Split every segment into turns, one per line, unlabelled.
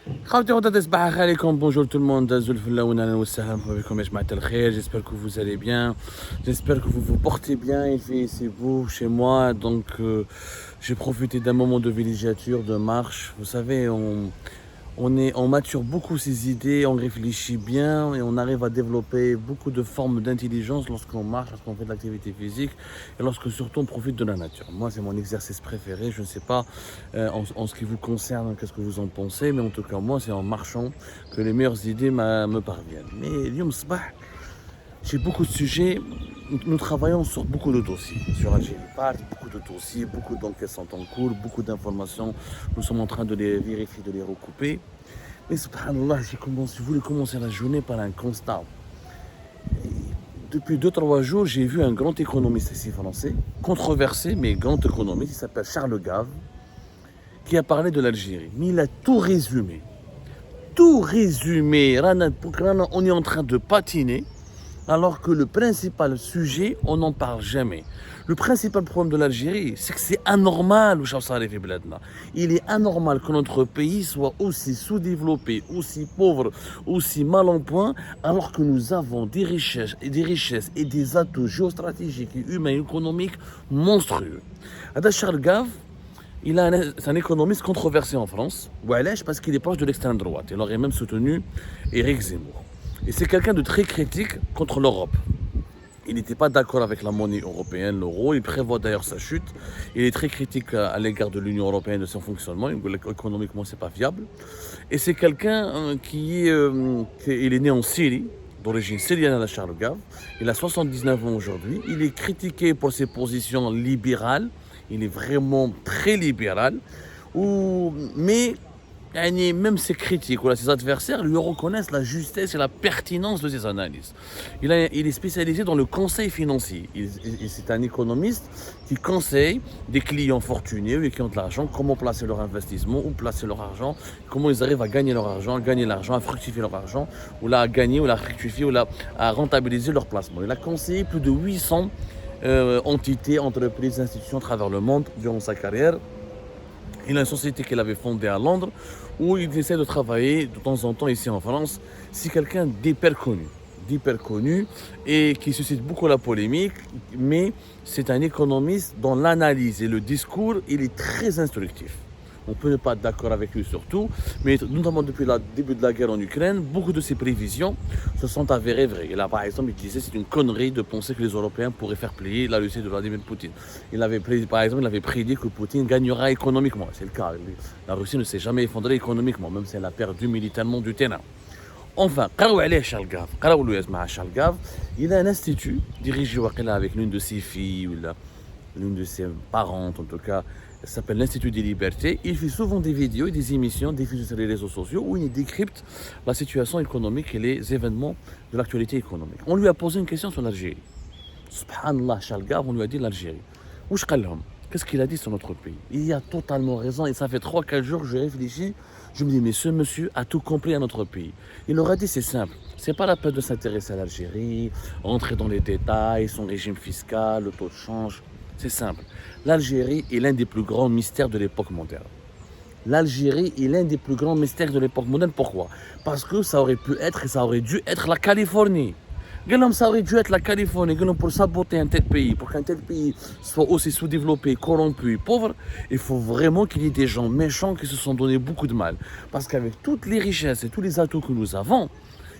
Bonjour tout le monde, j'espère que vous allez bien, j'espère que vous vous portez bien, c'est beau chez moi, donc j'ai profité d'un moment de villégiature, de marche. Vous savez, on mature beaucoup ses idées, on réfléchit bien et on arrive à développer beaucoup de formes d'intelligence lorsqu'on marche, lorsqu'on fait de l'activité physique et lorsque surtout on profite de la nature. Moi, c'est mon exercice préféré. Je ne sais pas en ce qui vous concerne, qu'est-ce que vous en pensez, mais en tout cas, moi, c'est en marchant que les meilleures idées me parviennent. Mais Lyoum Sbah, j'ai beaucoup de sujets. Nous travaillons sur beaucoup de dossiers. Sur Algérie beaucoup de dossiers, beaucoup d'enquêtes sont en cours, beaucoup d'informations. Nous sommes en train de les vérifier, de les recouper. Mais subhanallah, j'ai voulu commencer la journée par un constat. Et depuis 2-3 jours, j'ai vu un grand économiste ici français, controversé, mais grand économiste, il s'appelle Charles Gave, qui a parlé de l'Algérie. Mais il a tout résumé. Tout résumé. On est en train de patiner. Alors que le principal sujet, on n'en parle jamais. Le principal problème de l'Algérie, c'est que c'est anormal. Il est anormal que notre pays soit aussi sous-développé, aussi pauvre, aussi mal en point, alors que nous avons des richesses et des atouts géostratégiques et humains et économiques monstrueux. Charles Gave, c'est un économiste controversé en France. Parce qu'il est proche de l'extrême droite. Il aurait même soutenu Éric Zemmour. Et c'est quelqu'un de très critique contre l'Europe. Il n'était pas d'accord avec la monnaie européenne, l'euro. Il prévoit d'ailleurs sa chute. Il est très critique à l'égard de l'Union européenne, de son fonctionnement. Économiquement, c'est pas fiable. Et c'est quelqu'un il est né en Syrie, d'origine syrienne à Charles Gave. Il a 79 ans aujourd'hui. Il est critiqué pour ses positions libérales. Il est vraiment très libéral. Mais même ses critiques ou ses adversaires lui reconnaissent la justesse et la pertinence de ses analyses. Il est spécialisé dans le conseil financier. C'est un économiste qui conseille des clients fortunés et qui ont de l'argent, comment placer leur investissement, où placer leur argent, comment ils arrivent à gagner leur argent, à fructifier leur argent, ou là à gagner, ou là à fructifier, ou là à rentabiliser leur placement. Il a conseillé plus de 800 entités, entreprises, institutions à travers le monde durant sa carrière. Il a une société qu'il avait fondée à Londres où il essaie de travailler de temps en temps ici en France. C'est quelqu'un d'hyper connu et qui suscite beaucoup la polémique, mais c'est un économiste dont l'analyse et le discours, il est très instructif. On peut ne pas être d'accord avec lui sur tout, mais notamment depuis le début de la guerre en Ukraine, beaucoup de ses prévisions se sont avérées vraies. Et là, par exemple, il disait que c'est une connerie de penser que les Européens pourraient faire plier la Russie de Vladimir Poutine. Il avait prédit que Poutine gagnera économiquement. C'est le cas. La Russie ne s'est jamais effondrée économiquement, même si elle a perdu militairement du terrain. Enfin, Charles Gave, il a un institut dirigé avec l'une de ses filles, ou l'une de ses parentes en tout cas. Ça s'appelle l'Institut des Libertés. Il fait souvent des vidéos et des émissions diffusées sur les réseaux sociaux où il décrypte la situation économique et les événements de l'actualité économique. On lui a posé une question sur l'Algérie. Subhanallah, Charles Gave, on lui a dit l'Algérie. Qu'est-ce qu'il a dit sur notre pays? Il a totalement raison et ça fait 3-4 jours que je réfléchis. Je me dis, mais ce monsieur a tout compris à notre pays. Il leur a dit, c'est simple, c'est pas la peine de s'intéresser à l'Algérie, entrer dans les détails, son régime fiscal, le taux de change. C'est simple. L'Algérie est l'un des plus grands mystères de l'époque moderne. L'Algérie est l'un des plus grands mystères de l'époque moderne. Pourquoi? Parce que ça aurait pu être et ça aurait dû être la Californie. Ça aurait dû être la Californie. Pour saboter un tel pays, pour qu'un tel pays soit aussi sous-développé, corrompu et pauvre, il faut vraiment qu'il y ait des gens méchants qui se sont donné beaucoup de mal. Parce qu'avec toutes les richesses et tous les atouts que nous avons,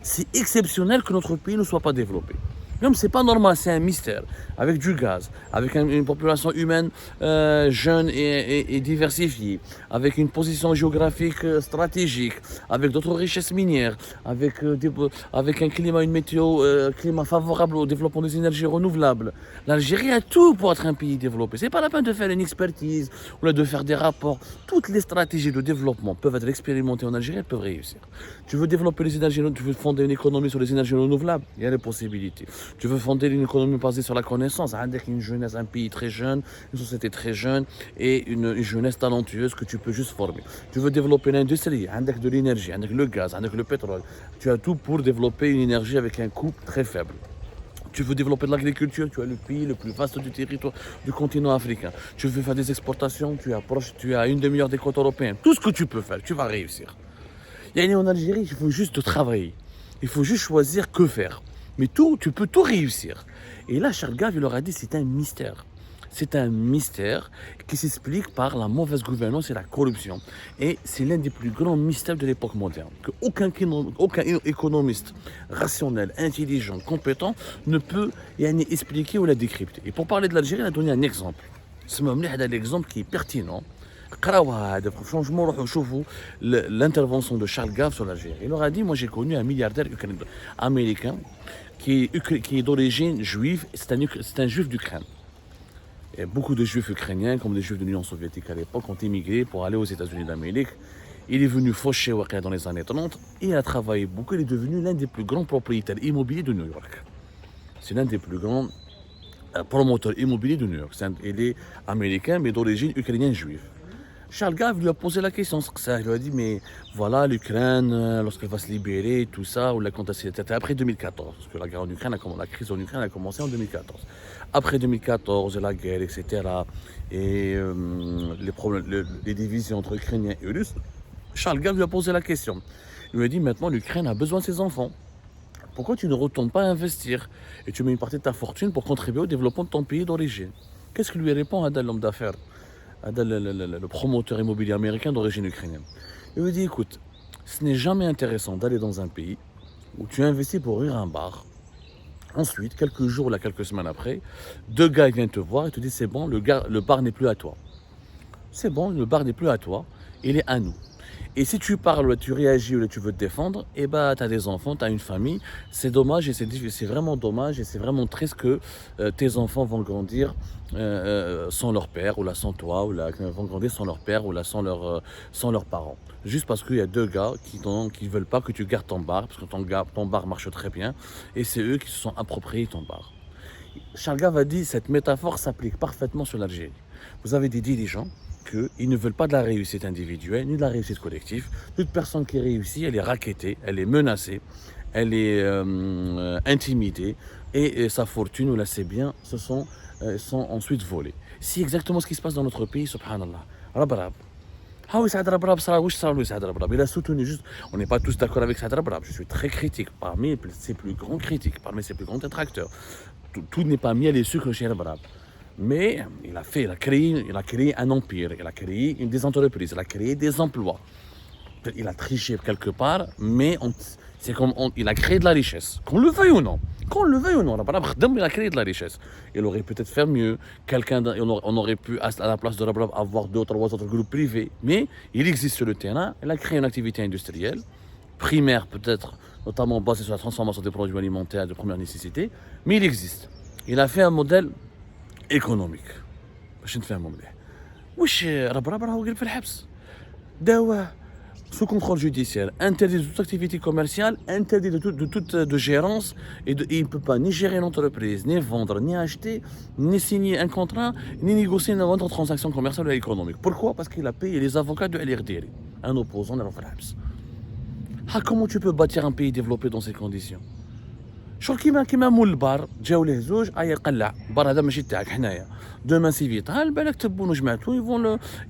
c'est exceptionnel que notre pays ne soit pas développé. Même c'est pas normal, c'est un mystère. Avec du gaz, avec une population humaine jeune et diversifiée, avec une position géographique stratégique, avec d'autres richesses minières, avec un climat, une météo, climat favorable au développement des énergies renouvelables. L'Algérie a tout pour être un pays développé. C'est pas la peine de faire une expertise ou de faire des rapports. Toutes les stratégies de développement peuvent être expérimentées en Algérie, elles peuvent réussir. Tu veux développer les énergies, tu veux fonder une économie sur les énergies renouvelables, il y a des possibilités. Tu veux fonder une économie basée sur la connaissance, avec une jeunesse, un pays très jeune, une société très jeune et une jeunesse talentueuse que tu peux juste former. Tu veux développer l'industrie, avec de l'énergie, avec le gaz, avec le pétrole. Tu as tout pour développer une énergie avec un coût très faible. Tu veux développer de l'agriculture, tu as le pays le plus vaste du territoire du continent africain. Tu veux faire des exportations, tu as une demi-heure des côtes européennes. Tout ce que tu peux faire, tu vas réussir. Et en Algérie, il faut juste travailler. Il faut juste choisir que faire. Mais tout, tu peux tout réussir. Et là, Charles Gave, il leur a dit, c'est un mystère. C'est un mystère qui s'explique par la mauvaise gouvernance et la corruption. Et c'est l'un des plus grands mystères de l'époque moderne. Aucun économiste rationnel, intelligent, compétent ne peut expliquer ou la décrypter. Et pour parler de l'Algérie, il a donné un exemple. C'est l'exemple qui est pertinent. Franchement, l'intervention de Charles Gave sur l'Algérie. Il leur a dit, moi j'ai connu un milliardaire américain qui est d'origine juive, c'est un juif d'Ukraine. Et beaucoup de juifs ukrainiens, comme des juifs de l'Union soviétique à l'époque, ont émigré pour aller aux États-Unis d'Amérique. Il est venu faucher dans les années 30 et il a travaillé beaucoup. Il est devenu l'un des plus grands propriétaires immobiliers de New York. C'est l'un des plus grands promoteurs immobiliers de New York. Il est américain mais d'origine ukrainienne juive. Charles Gave lui a posé la question, il lui a dit, mais voilà, l'Ukraine, lorsqu'elle va se libérer, tout ça, ou c'était après 2014, parce que la guerre en Ukraine, la crise en Ukraine a commencé en 2014. Après 2014, la guerre, etc., et les divisions entre Ukrainiens et Russes, Charles Gave lui a posé la question. Il lui a dit, maintenant, l'Ukraine a besoin de ses enfants. Pourquoi tu ne retournes pas investir et tu mets une partie de ta fortune pour contribuer au développement de ton pays d'origine? Qu'est-ce que lui répond Adel, l'homme d'affaires, le promoteur immobilier américain d'origine ukrainienne? Il lui dit, écoute, ce n'est jamais intéressant d'aller dans un pays où tu investis pour ouvrir un bar. Ensuite, quelques jours ou quelques semaines après, deux gars viennent te voir et te disent, c'est bon, le bar n'est plus à toi. C'est bon, le bar n'est plus à toi, il est à nous. Et si tu parles, tu réagis ou tu veux te défendre, eh ben, tu as des enfants, tu as une famille. C'est dommage et c'est vraiment dommage et c'est vraiment triste que tes enfants vont grandir sans leur père ou là sans toi, ou là vont grandir sans leur père ou là sans leurs parents. Juste parce qu'il y a deux gars qui ne veulent pas que tu gardes ton bar, parce que ton bar marche très bien et c'est eux qui se sont appropriés ton bar. Charles Gave a dit cette métaphore s'applique parfaitement sur l'Algérie. Vous avez des dirigeants qu'ils ne veulent pas de la réussite individuelle ni de la réussite collective. Toute personne qui réussit, elle est racketée, elle est menacée, elle est intimidée et sa fortune ou ses biens sont ensuite volés. C'est exactement ce qui se passe dans notre pays, subhanallah. Rabrab. Il a soutenu juste, on n'est pas tous d'accord avec Saad Rabrab. Je suis très critique, parmi ses plus grands critiques, parmi ses plus grands détracteurs. Tout n'est pas mis à l'essuie que chez Rabrab. Mais il a créé un empire, il a créé des entreprises, il a créé des emplois. Il a triché quelque part, mais il a créé de la richesse. Qu'on le veuille ou non. Il a créé de la richesse. Il aurait peut-être fait mieux. On aurait pu, à la place de Rabrab, avoir 2 ou 3 autres groupes privés. Mais il existe sur le terrain. Il a créé une activité industrielle, primaire peut-être, notamment basée sur la transformation des produits alimentaires de première nécessité. Mais il existe. Il a fait un modèle économique. باش نتفاهموا مليح. واش ربرب راهو قال في الحبس. داواه sous contrôle judiciaire, interdit de toute activité commerciale, interdit de toute de gérance et il ne peut pas ni gérer une entreprise, ni vendre, ni acheter, ni signer un contrat, ni négocier une autre transaction commerciale ou économique. Pourquoi? Parce qu'il a payé les avocats de LRD, un opposant de l'Algérie. Comment tu peux bâtir un pays développé dans ces conditions? شغل كيما مول البار جاو ليه زوج قلع البار هذا ماشي تاعك حنايا demain c'est vital بالك تبونو جمعتو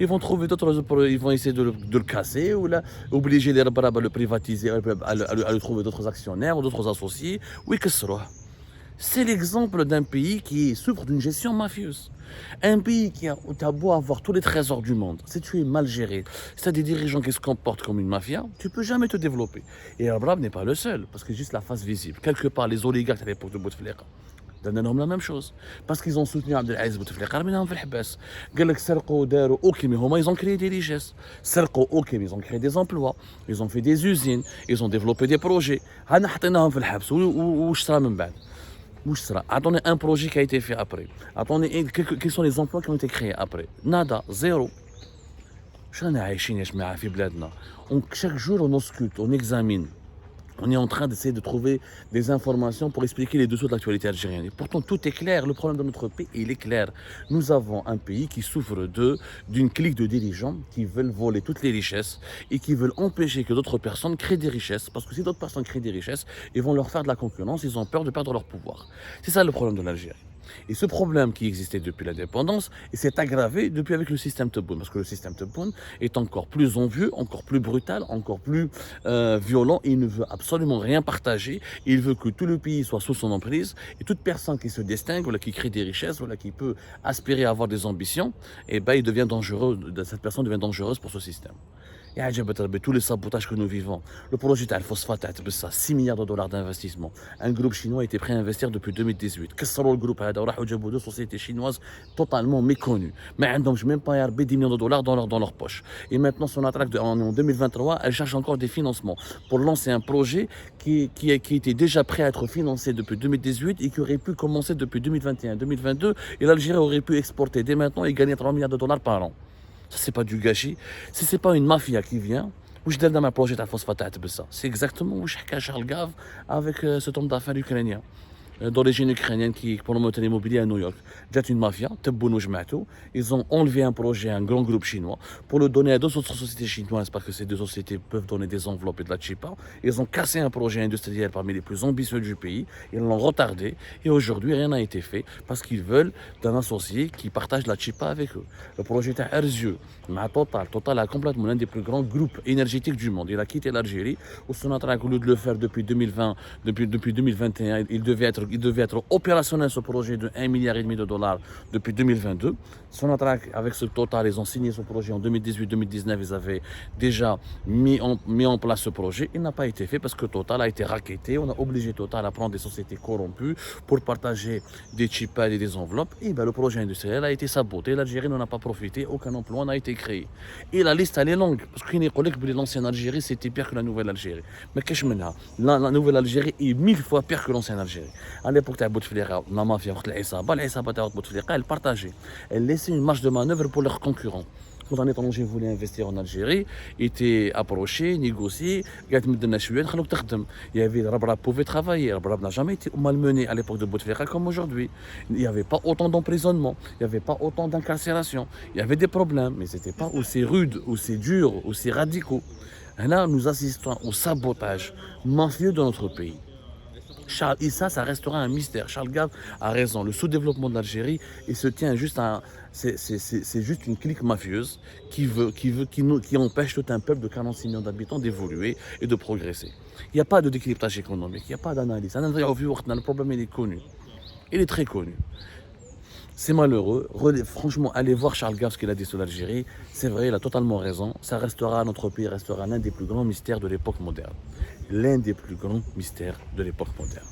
ils vont trouver d'autres ils vont essayer de le casser ou là obliger les ربراب à le privatiser à lui trouver d'autres actionnaires ou d'autres associés ويكسروه. C'est l'exemple d'un pays qui souffre d'une gestion mafieuse. Un pays qui a beau avoir tous les trésors du monde, si tu es mal géré, si tu as des dirigeants qui se comportent comme une mafia, tu ne peux jamais te développer. Et Rabrab n'est pas le seul, parce que c'est juste la face visible. Quelque part, les oligarques à l'époque de Bouteflika donnent la même chose. Parce qu'ils ont soutenu Abdelaziz Bouteflika, mais ils ont créé des richesses. Ils ont créé des emplois, ils ont fait des usines, ils ont développé des projets. Attendez un projet qui a été fait après. Attendez, quels sont les emplois qui ont été créés après? Nada, zéro. Chaque jour, on ausculte, on examine. On est en train d'essayer de trouver des informations pour expliquer les dessous de l'actualité algérienne. Et pourtant, tout est clair. Le problème de notre pays, il est clair. Nous avons un pays qui souffre d'une clique de dirigeants qui veulent voler toutes les richesses et qui veulent empêcher que d'autres personnes créent des richesses. Parce que si d'autres personnes créent des richesses, ils vont leur faire de la concurrence. Ils ont peur de perdre leur pouvoir. C'est ça le problème de l'Algérie. Et ce problème qui existait depuis l'indépendance, il s'est aggravé depuis avec le système Tebboune, parce que le système Tebboune est encore plus envieux, encore plus brutal, encore plus violent. Il ne veut absolument rien partager. Il veut que tout le pays soit sous son emprise et toute personne qui se distingue, ou qui crée des richesses, ou qui peut aspirer à avoir des ambitions, eh ben, il devient dangereux, cette personne devient dangereuse pour ce système. Et tous les sabotages que nous vivons. Le projet de phosphate, 6 milliards de dollars d'investissement. Un groupe chinois a été prêt à investir depuis 2018. Qu'est-ce que le groupe a fait? Deux sociétés chinoises totalement méconnues. Mais ils n'ont même pas 10 millions de dollars dans leur poche. Et maintenant, son attaque en 2023, elle cherche encore des financements pour lancer un projet qui était déjà prêt à être financé depuis 2018 et qui aurait pu commencer depuis 2021-2022. Et l'Algérie aurait pu exporter dès maintenant et gagner 3 milliards de dollars par an. Ça, c'est pas du gâchis. Si c'est pas une mafia qui vient, je donne dans ma projet de phosphate, c'est exactement où je Charles Gave avec cet homme d'affaires ukrainien. D'origine ukrainienne qui promoteur immobilier à New York. C'est une mafia, ils ont enlevé un projet à un grand groupe chinois pour le donner à deux autres sociétés chinoises parce que ces deux sociétés peuvent donner des enveloppes et de la chipa. Ils ont cassé un projet industriel parmi les plus ambitieux du pays, ils l'ont retardé et aujourd'hui rien n'a été fait parce qu'ils veulent d'un associé qui partage la chipa avec eux. Le projet est à Erzieux, Total a complètement l'un des plus grands groupes énergétiques du monde. Il a quitté l'Algérie, au lieu de le faire depuis 2020, depuis 2021, il devait être opérationnel ce projet de 1,5 milliard de dollars depuis 2022. Sonatrach, avec ce Total, ils ont signé ce projet en 2018-2019. Ils avaient déjà mis en place ce projet. Il n'a pas été fait parce que Total a été racketté. On a obligé Total à prendre des sociétés corrompues pour partager des chipads et des enveloppes. Et le projet industriel a été saboté. L'Algérie n'en a pas profité. Aucun emploi n'a été créé. Et la liste, elle est longue. Parce qu'il y a que l'ancienne Algérie, c'était pire que la nouvelle Algérie. Mais qu'est-ce que la nouvelle Algérie est 1000 fois pire que l'ancienne Algérie. À l'époque, la mafia, elle partageait. Elle laissait une marge de manœuvre pour leurs concurrents. Quand un étranger voulait investir en Algérie, était approché, négocié, il y avait le Rabrab pouvait travailler. Le Rabrab n'a jamais été malmené à l'époque de Bouteflika comme aujourd'hui. Il n'y avait pas autant d'emprisonnement, il n'y avait pas autant d'incarcération. Il y avait des problèmes, mais ce n'était pas aussi rude, aussi dur, aussi radicaux. Et là, nous assistons au sabotage mafieux de notre pays. Et ça restera un mystère. Charles Gave a raison. Le sous-développement de l'Algérie, il se tient juste à. C'est juste une clique mafieuse qui empêche tout un peuple de 46 millions d'habitants d'évoluer et de progresser. Il n'y a pas de décryptage économique, il n'y a pas d'analyse. Le problème, il est connu. Il est très connu. C'est malheureux. Franchement, allez voir Charles Gave ce qu'il a dit sur l'Algérie. C'est vrai, il a totalement raison. Ça restera, notre pays restera l'un des plus grands mystères de l'époque moderne. L'un des plus grands mystères de l'époque moderne.